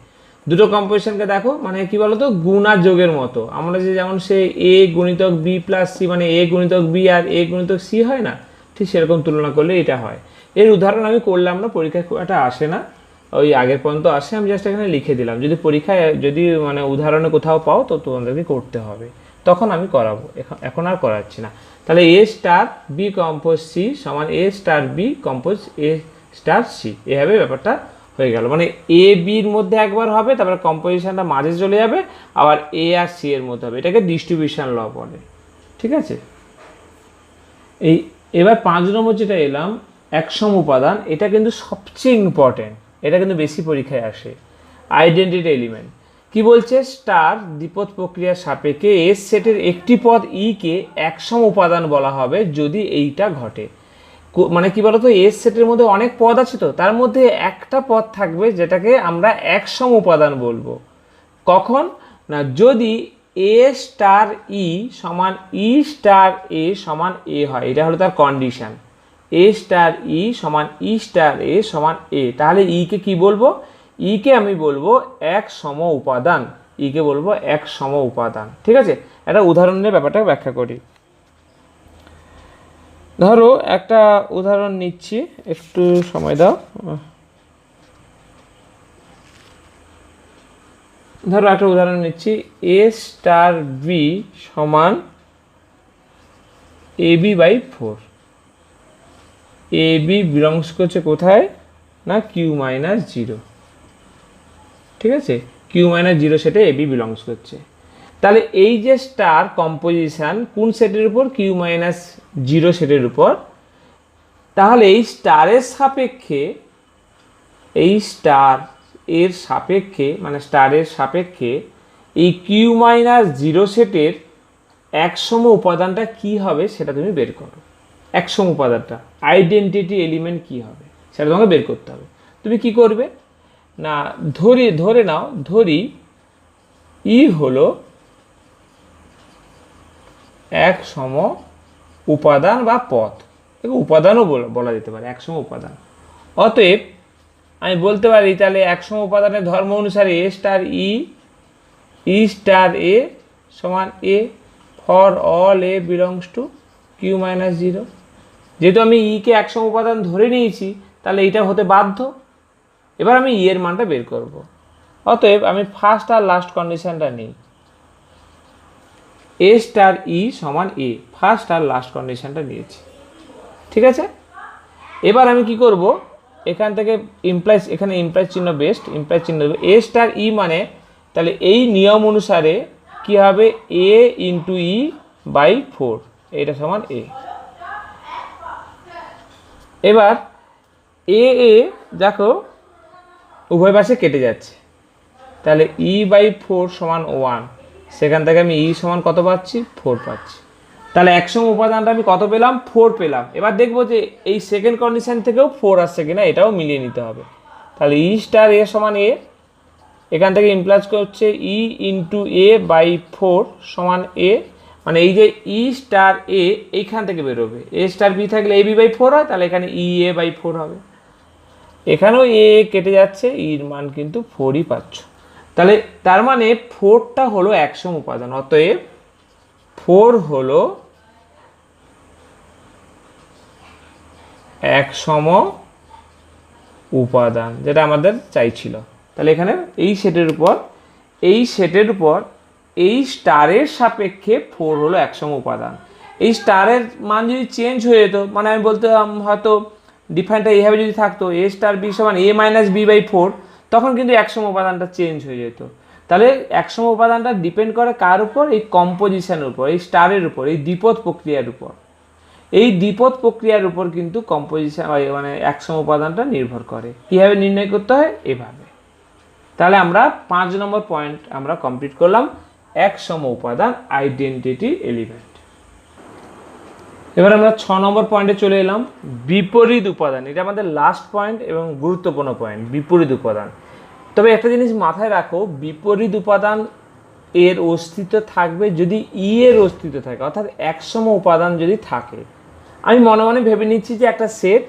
দুটো কম্পোজিশনকে দেখো মানে কি বলতো, গুণ আর যোগের মতো। আমরা যে যেমন সে এ গুণিতক বি প্লাস সি মানে এ গুণিতক বি আর এ গুণিতক সি হয় না, ঠিক সেরকম তুলনা করলে এটা হয়। এর উদাহরণ আমি করলাম না, পরীক্ষায় খুব একটা আসে না, ওই আগের পর্যন্ত আসে, আমি জাস্ট এখানে লিখে দিলাম। যদি পরীক্ষায় যদি মানে উদাহরণে কোথাও পাও তো তোমাদেরকে করতে হবে, তখন আমি করাবো, এখন আর করাচ্ছি না। তাহলে A star B compose C সমান A star B compose A star C, এভাবে ব্যাপারটা হয়ে গেল। মানে এ বির মধ্যে একবার হবে, তারপরে কম্পোজিশনটা মাঝে চলে যাবে, আবার এ আর সি এর মধ্যে হবে, এটাকে ডিস্ট্রিবিউশন ল বলে। ঠিক আছে, এবার 5 নম্বর যেটা এলাম, একসম উপাদান। এটা কিন্তু সবচেয়ে ইম্পর্টেন্ট, এটা কিন্তু বেশি পরীক্ষায় আসে। আইডেন্টিটি এলিমেন্ট কি বলছে, স্টার দ্বিপদ প্রক্রিয়ার সাপেক্ষে এস সেটের একটি পদ ই কে একসম উপাদান বলা হবে যদি এইটা ঘটে। মানে কি বলতো, এস সেটের মধ্যে অনেক পদ আছে, তো তার মধ্যে একটা পদ থাকবে যেটাকে আমরা একসম উপাদান বলবো। কখন না, যদি এ স্টার ই সমান ই স্টার এ সমান এ হয়, এটা হলো তার কন্ডিশন। এ স্টার ই সমান ই স্টার এ সমান এ, তাহলে ই কে কি বলবো, ই কে আমি বলবো এক সম উপাদান, ই কে বলবো এক সম উপাদান। ঠিক আছে, একটা উদাহরণের ব্যাপারটা ব্যাখ্যা করি। ধরো একটা উদাহরণ নিচ্ছি, একটু সময় দাও। ধরো একটা উদাহরণ নিচ্ছি, এ স্টার বি সমান A B by 4। A B বিলংস করছে কোথায় না, কিউ মাইনাস 0। ঠিক আছে, কিউ মাইনাস 0 সেটে এ বি বিলংস করছে। তাহলে এই যে স্টার কম্পোজিশন কোন সেটের উপর, কিউ মাইনাস 0 সেটের উপর। তাহলে এই স্টারের সাপেক্ষে, এই স্টার এর সাপেক্ষে মানে স্টারের সাপেক্ষে এই কিউ মাইনাস 0 সেটের একসম উপাদানটা কি হবে সেটা তুমি বের করো। একসম উপাদানটা আইডেন্টিটি এলিমেন্ট কি হবে সেটা তোমাকে বের করতে হবে। তুমি কি করবে না, ধরি ই হলো এক সম উপাদান বা পথ, উপাদানও বলা যেতে পারে, একসম উপাদান। অতএব আমি বলতে পারি তাহলে একসম উপাদানের ধর্ম অনুসারে এ স্টার ই স্টার এ সমান a for all a belongs to Q minus 0। যেহেতু আমি ইকে একসম উপাদান ধরে নিয়েছি তাহলে এটা হতে বাধ্য। এবার আমি ই এর মানটা বের করব। অতএব আমি ফার্স্ট আর লাস্ট কন্ডিশনটা নিই, এ স্টার ই সমান এ, ফার্স্ট আর লাস্ট কন্ডিশনটা নিয়েছি, ঠিক আছে। এবার আমি কি করব, এখান থেকে ইমপ্লাইজ, এখানে ইমপ্লাইজ চিহ্ন বেস্ট, ইমপ্লাইজ চিহ্ন দেবো। এ স্টার ই মানে তাহলে এই নিয়ম অনুসারে কি হবে, এ ইন্টু ই বাই 4, এটা সমান এ। এবার এ এ দেখো উভয় পাশে কেটে যাচ্ছে, তাহলে ই বাই 4 সমান 1, সেখান থেকে আমি ই সমান কত পাচ্ছি, 4 পাচ্ছি। তাহলে একসম উপাদানটা আমি কত পেলাম, 4 পেলাম। এবার দেখবো যে এই সেকেন্ড কন্ডিশন থেকেও 4 আসছে কিনা, এটাও মিলিয়ে নিতে হবে। তাহলে ই স্টার এ সমান এ, এখান থেকে ইমপ্লাইজ করছে ই ইন্টু এ বাই 4 সমান এ, মানে এই যে ই স্টার এ এইখান থেকে বেরোবে, এ স্টার বি থাকলে এ বি বাই 4 হয়, তাহলে এখানে ই এ বাই 4 হবে। এখানেও এ কেটে যাচ্ছে, ইর মান কিন্তু 4ই পাচ্ছ। তাহলে তার মানে 4টা হলো একসম উপাদান। অতএব 4 হলো একসম উপাদান, যেটা আমাদের চাইছিল। তাহলে এখানে এই সেটের উপর এই স্টারের সাপেক্ষে 4 হলো একসম উপাদান। এই স্টারের মান যদি চেঞ্জ হয়ে যেত, মানে আমি বলতে হয়তো ডিফাইনটা এইভাবে যদি থাকতো এ স্টার বি সমান এ মাইনাস বি বাই 4, তখন কিন্তু একসম উপাদানটা চেঞ্জ হয়ে যেত। তাহলে একসম উপাদানটা ডিপেন্ড করে কার উপর, এই কম্পোজিশনের উপর, এই স্টারের উপর, এই দ্বিপদ প্রক্রিয়ার উপর। এই দ্বিপদ প্রক্রিয়ার উপর কিন্তু কম্পোজিশন মানে একসম উপাদানটা নির্ভর করে। কীভাবে নির্ণয় করতে হয়, এভাবে। তাহলে আমরা 5 নম্বর পয়েন্ট আমরা কমপ্লিট করলাম, একসম উপাদান আইডেন্টিটি এলিমেন্ট। এবার আমরা 6 নম্বর পয়েন্টে চলে এলাম, বিপরীত উপাদান। এটা আমাদের লাস্ট পয়েন্ট এবং গুরুত্বপূর্ণ পয়েন্ট, বিপরীত উপাদান। তবে একটা জিনিস মাথায় রাখো, বিপরীত উপাদান এর অস্তিত্ব থাকবে যদি ই এর অস্তিত্ব থাকে, অর্থাৎ একসম উপাদান যদি থাকে। আমি মনে মনে ভেবে নিচ্ছি যে একটা সেট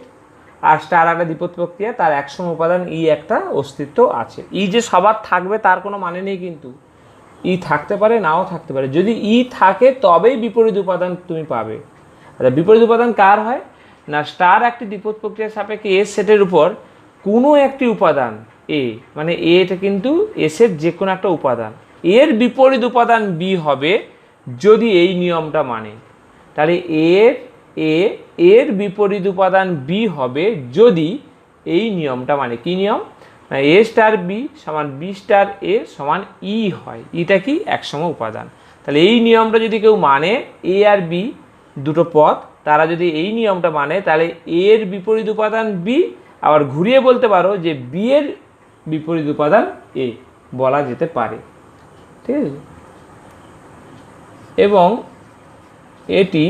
আর স্টার একটা দ্বিপদ প্রক্রিয়া, তার একসম উপাদান ই একটা অস্তিত্ব আছে। ই যে সবার থাকবে তার কোনো মানে নেই, কিন্তু ই থাকতে পারে, নাও থাকতে পারে। যদি ই থাকে তবেই বিপরীত উপাদান তুমি পাবে। আচ্ছা, বিপরীত উপাদান কার হয় না, স্টার একটি দ্বিপদ প্রক্রিয়ার সাপেক্ষে এস সেটের উপর কোনো একটি উপাদান এ, মানে এটা কিন্তু এসের যে কোনো একটা উপাদান, এর বিপরীত উপাদান বি হবে যদি এই নিয়মটা মানে। তাহলে এর বিপরীত উপাদান বি হবে যদি এই নিয়মটা মানে। কি নিয়ম, না এ স্টার বি সমান বি স্টার এ সমান ই হয়, ইটা কি একসম উপাদান। তাহলে এই নিয়মটা যদি কেউ মানে, এ আর বি দুটো পদ, তারা যদি এই নিয়মটা মানে, তাহলে এর বিপরীত উপাদান বি, আবার ঘুরিয়ে বলতে পারো যে বি এর বিপরীত উপাদান এ বলা যেতে পারে, ঠিক আছে। এবং এটি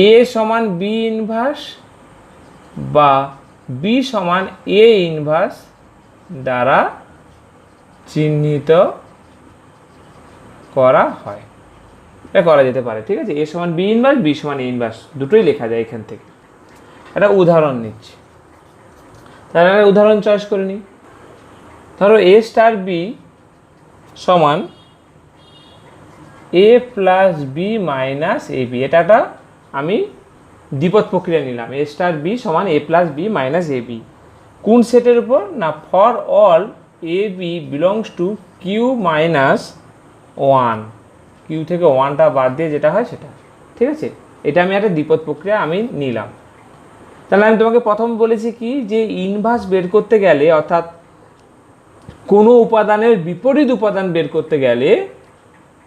এ সমান বি ইনভার্স বা বি সমান এ ইনভার্স দ্বারা চিহ্নিত করা হয়, এটা করা যেতে পারে, ঠিক আছে। এ সমান বি ইনভার্স, বি সমান এ ইনভার্স, দুটোই লেখা যায় এখান থেকে। একটা উদাহরণ নিচ্ছি, তাহলে একটা উদাহরণ চয়েস করে নিই। ধরো এ স্টার বি সমান a plus B minus A B, এটা একটা আমি দ্বিপদ প্রক্রিয়া নিলাম। এ স্টার বি সমান a plus B minus A b, কোন সেটের উপর না, for all A B belongs to Q minus 1, কিউ থেকে 1টা বাদ দিয়ে যেটা হয় সেটা, ঠিক আছে। এটা আমি একটা দ্বিপদ প্রক্রিয়া আমি নিলাম। তাহলে আমি তোমাকে প্রথম বলেছি কি, যে ইনভার্স বের করতে গেলে, অর্থাৎ কোনো উপাদানের বিপরীত উপাদান বের করতে গেলে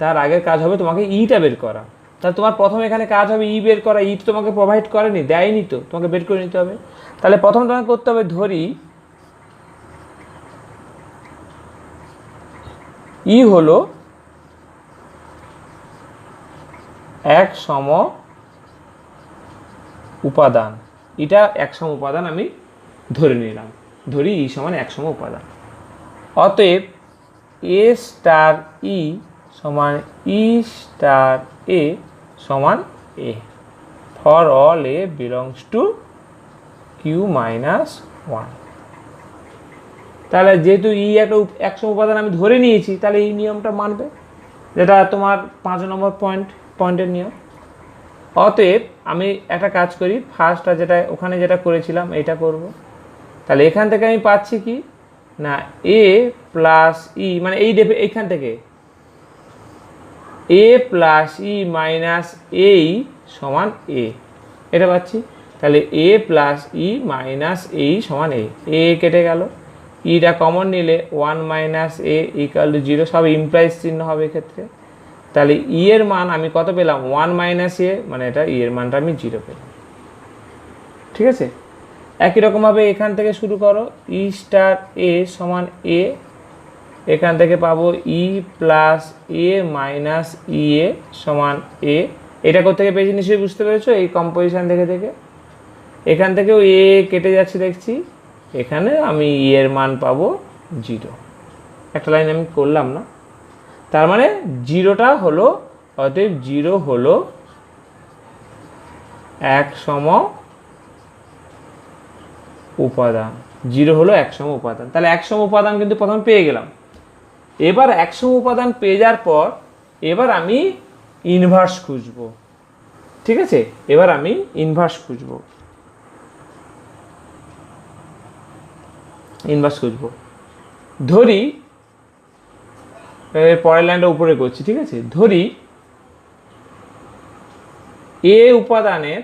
তার আগের কাজ হবে তোমাকে ইটা বের করা। তাহলে তোমার প্রথম এখানে কাজ হবে ই বের করা। ই তোমাকে প্রোভাইড করেনি, দেয়নি, তো তোমাকে বের করে নিতে হবে। তাহলে প্রথম তোমাকে করতে হবে, ধরি ই হলো একসম উপাদান, এটা একসম উপাদান আমি ধরে নিলাম, ধরি ই সমান একসম উপাদান। অতএব এ স্টার ই সমান ই স্টার এ সমান a for all a belongs to Q minus one. তাহলে যেহেতু ই একটা একশো উপাদান আমি ধরে নিয়েছি, তাহলে এই নিয়মটা মানবে, যেটা তোমার 5 নম্বর পয়েন্টের নিয়ম। অতএব আমি একটা কাজ করি, ফার্স্টটা যেটা ওখানে যেটা করেছিলাম এটা করব। তাহলে এখান থেকে আমি পাচ্ছি কি না এ প্লাস ই, মানে এইখান থেকে এ প্লাস ই মাইনাস এই সমান এ, এটা পাচ্ছি। তাহলে এ প্লাস ই মাইনাস এই সমান এ কেটে গেল, ইটা কমন নিলে 1 মাইনাস এ ইকুয়াল টু 0, সব ইমপ্লাইজ চিহ্ন হবে এক্ষেত্রে। তাহলে ই এর মান আমি কত পেলাম 1 মাইনাস এ, মানে এটা ই এর মানটা আমি 0 পেলাম। ঠিক আছে, একই রকমভাবে এখান থেকে শুরু করো, ই স্টার এ সমান এ, এখান থেকে পাবো ই প্লাস এ মাইনাস ই এ সমান এ। এটা কোথেকে পেয়েছি নিশ্চয়ই বুঝতে পেরেছো, এই কম্পোজিশন থেকে এখান থেকেও এ কেটে যাচ্ছে দেখছি, এখানে আমি ই এর মান পাবো 0। একটা লাইন আমি করলাম না, তার মানে 0টা হলো, অতএব 0 হলো এক সম উপাদান। 0 হলো এক সম উপাদান। তাহলে এক সম উপাদান কিন্তু প্রথম পেয়ে গেলাম। এবার এক সম উপাদান পেয়ে যাওয়ার পর এবার আমি ইনভার্স খুঁজবো। ঠিক আছে, এবার আমি ইনভার্স খুঁজবো। ধরি পরের লাইনটা উপরে করছি। ঠিক আছে, ধরি এ উপাদানের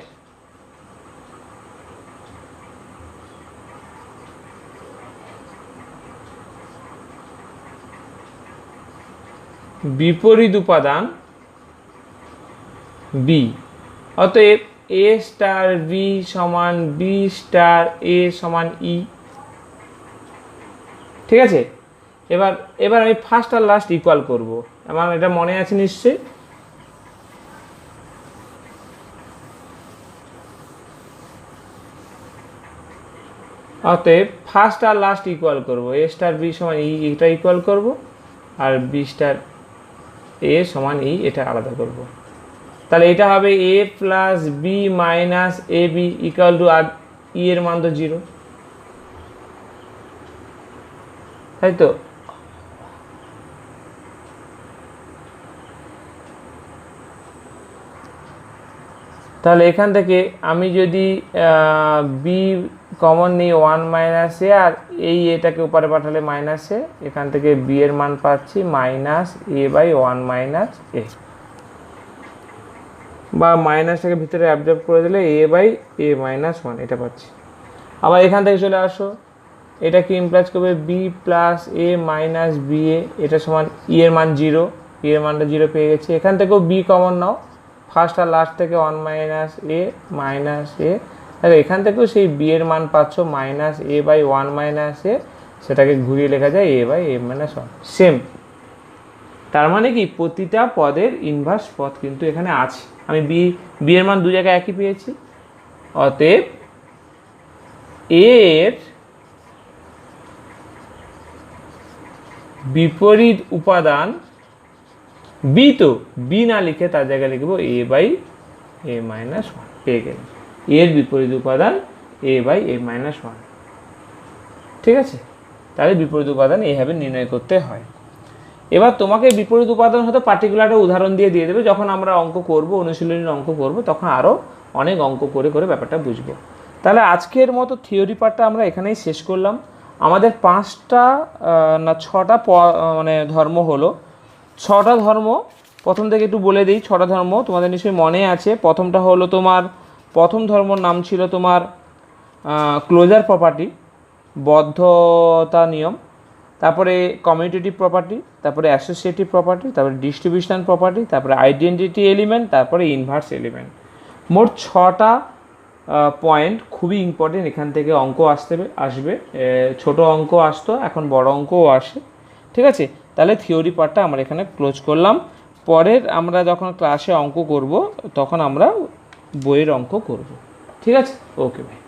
বিপরীত উপাদান বি, অতএব এ স্টার বি সমান বি স্টার এ সমান ই। ঠিক আছে, এবার আমি ফার্স্ট আর লাস্ট ইকুয়াল করব, আমার এটা মনে আছে নিশ্চয়ই। অতএব ফার্স্ট আর লাস্ট ইকুয়াল করব, এ স্টার বি সমান ই এটা ইকুয়াল করব, আর বি স্টার এ সমান ই এটা আলাদা করব। তাহলে এটা হবে A plus B minus A B equal to, আর ই এর মান তো 0, তাই তো। তাহলে এখান থেকে আমি যদি বি কমন নিই 1 মাইনাস এ, আর এই এটাকে উপরে পাঠালে মাইনাস এ, এখান থেকে বি এর মান পাচ্ছি মাইনাস এ বাই 1 মাইনাস এ, বা মাইনাসটাকে ভিতরে অ্যাবজর্ব করে দিলে এ বাই এ মাইনাস 1 এটা পাচ্ছি। আবার এখান থেকে চলে আসো, এটা কি ইমপ্লাইজ করবে B plus A minus B A, এটা সমান ই এর মান 0, ই এর মানটা 0 পেয়ে গেছি। এখান থেকেও বি কমন নাও, ফার্স্ট আর লাস্ট থেকে 1 মাইনাস এ মাইনাস এ, তাহলে এখান থেকেও সেই বি এর মান পাচ্ছ মাইনাস এ বাই 1 মাইনাস এ, সেটাকে ঘুরিয়ে লেখা যায় এ বাই এ মাইনাস 1, সেম। তার মানে কি প্রতিটা পদের ইনভার্স পদ কিন্তু এখানে আছে। আমি বি এর মান দু জায়গায় একই পেয়েছি, অতএব এর বিপরীত উপাদান বি, তো বি না লিখে তার জায়গায় লিখব এ বাই এ মাইনাস 1, পেয়ে গেলাম এর বিপরীত উপাদান এ বাই এ মাইনাস 1। ঠিক আছে, তাহলে বিপরীত উপাদান এইভাবে নির্ণয় করতে হয়। এবার তোমাকে বিপরীত উপাদান হয়তো পার্টিকুলার একটা উদাহরণ দিয়ে দেবে, যখন আমরা অঙ্ক করব, অনুশীলনীর অঙ্ক করব, তখন আরও অনেক অঙ্ক করে করে ব্যাপারটা বুঝবো। তাহলে আজকের মতো থিওরি পার্টটা আমরা এখানেই শেষ করলাম। আমাদের 5টা না 6টা মানে ধর্ম হলো, 6টা ধর্ম প্রথম থেকে একটু বলে দিই। 6টা ধর্ম তোমাদের নিশ্চয়ই মনে আছে। প্রথমটা হলো তোমার, প্রথম ধর্মর নাম ছিল তোমার ক্লোজার প্রপার্টি, বদ্ধতা নিয়ম, তারপরে কমিউটেটিভ প্রপার্টি, তারপরে অ্যাসোসিয়েটিভ প্রপার্টি, তারপরে ডিস্ট্রিবিউশন প্রপার্টি, তারপরে আইডেন্টিটি এলিমেন্ট, তারপরে ইনভার্স এলিমেন্ট। মোট 6টা পয়েন্ট খুবই ইম্পর্টেন্ট। এখান থেকে অঙ্ক আসবে, ছোট অঙ্ক আসতো, এখন বড় অঙ্কও আসে। ঠিক আছে, তাহলে থিওরি পার্টটা আমরা এখানে ক্লোজ করলাম। পরের আমরা যখন ক্লাসে অঙ্ক করব তখন আমরা বইয়ের অঙ্ক করব। ঠিক আছে, ওকে ভাই।